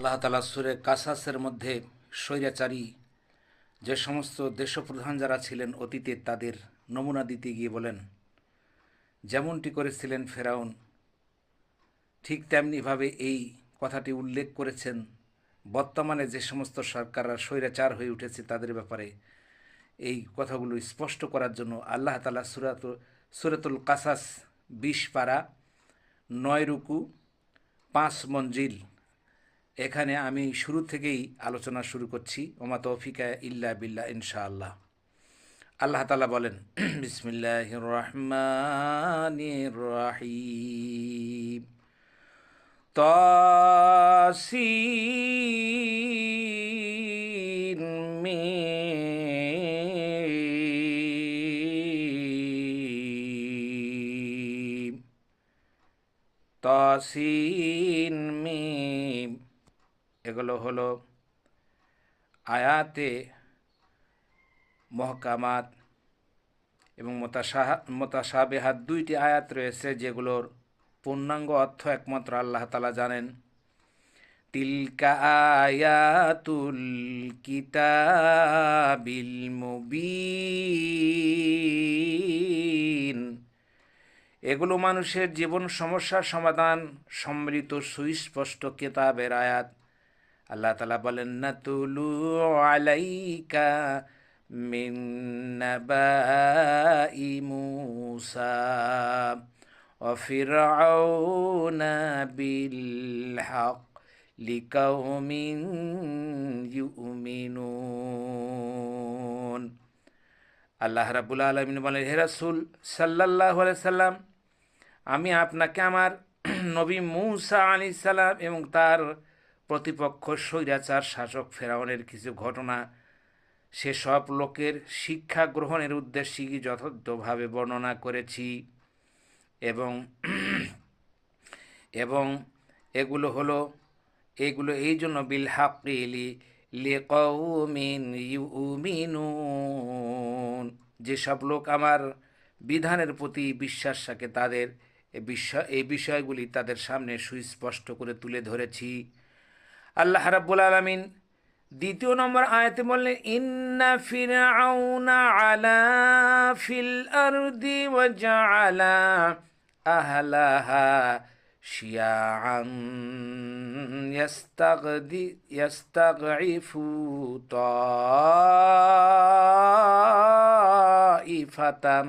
আল্লাহ তাআলা সূরা কাসাসের মধ্যে স্বৈরাচারী যে সমস্ত দেশপ্রধান যারা ছিলেন অতীতে তাদের নমুনা দিতে গিয়ে বলেন, যেমনটি করেছিলেন ফেরাউন ঠিক তেমনিভাবে এই কথাটি উল্লেখ করেছেন বর্তমানে যে সমস্ত সরকাররা স্বৈরাচার হয়ে উঠেছে তাদের ব্যাপারে। এই কথাগুলো স্পষ্ট করার জন্য আল্লাহ তাআলা সূরাতুল কাসাস ২০ পারা ৯ রুকু ৫ মঞ্জিল, এখানে আমি শুরু থেকেই আলোচনা শুরু করছি। ওমা তৌফিকা ইল্লা বিল্লাহ, ইনশাআল্লাহ। আল্লাহ তাআলা বলেন, বিসমিল্লাহির রহমানির রহিম, তাসিন মিম, তাসিন মিম, এগুলো হলো আয়াতে মহকামাত এবং মোতাশাবিহাত, দুইটি আয়াত রয়েছে যেগুলোর পূর্ণাঙ্গ অর্থ একমাত্র আল্লাহ তাআলা জানেন। তিলকা আয়াতুল কিতাবিল মুবিন, এগুলো মানুষের জীবন সমস্যার সমাধান সম্মিলিত সুস্পষ্ট কিতাবের আয়াত। আল্লাহ তাআলা বলেন, নাতুলু আলাইকা মিন নাবাই মূসা ওয়া ফিরআউনা বিল হক লিকাউমিন ইউমিনুন। আল্লাহ রাব্বুল আলামিন বলেন, হে রাসূল সাল্লাল্লাহু আলাইহি সাল্লাম, আমি আপনাকে আমার নবী মূসা আলাইহিস সালাম এবং তার প্রতিপক্ষ স্বৈরাচার শাসক ফেরাউনের কিছু ঘটনা সেসব লোকের শিক্ষা গ্রহণের উদ্দেশ্যে যথাযথভাবে বর্ণনা করেছি এবং এবং এগুলো এই জন্য বিল হাক্কি লিকাউমিন ইউমিনুন, যেসব লোক আমার বিধানের প্রতি বিশ্বাস রাখে তাদের এই বিষয়গুলি তাদের সামনে সুস্পষ্ট করে তুলে ধরেছি। আল্লাহ রাব্বুল আলামিন দ্বিতীয় নম্বর আয়াতে বললেন, ইন্না ফিরআউনা আলা ফিল আরদি ওয়া জাআলা আহলাহা শিয়াআন ইয়াস্তাগইফু তাইফাতাম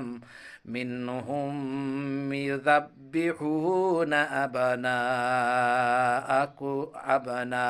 মিনহুম ইউযাব্বিহুনা আবনা